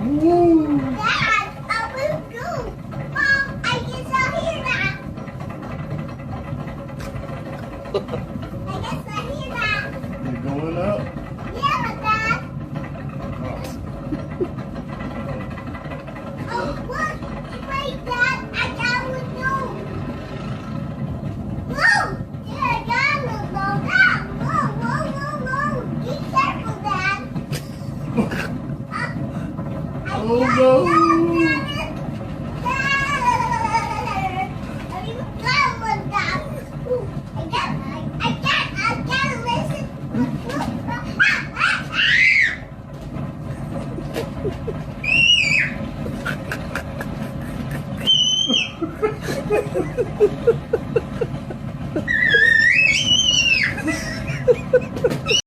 Woo. Dad, I will go. Mom, I guess I'll hear that. I guess I hear that. You're going up. Yeah, Dad. Oh, look. Wait, Dad. I got one too. Whoa. Yeah, I got one. Whoa, whoa, whoa, whoa. Be careful, Dad. I Oh got no. one.